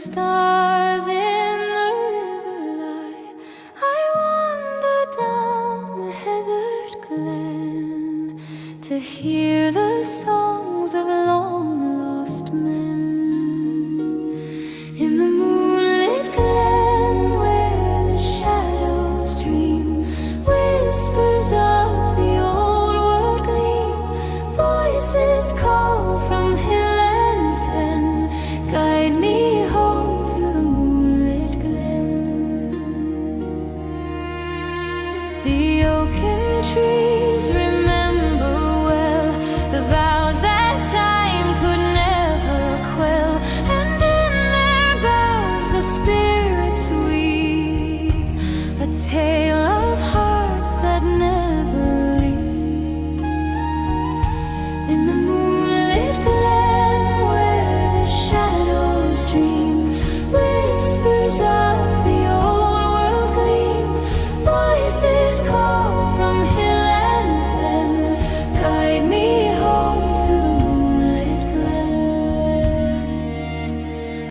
stars in the river lie, I wander down the heathered glen to hear the songs of long-lost men. In the moonlit glen where the shadows dream, whispers of the old world gleam, voices call from hill and fen, guide me home through the moonlit glen. The oaken trees remember well the vows that time could never quell, and in their boughs the spirits weave a tale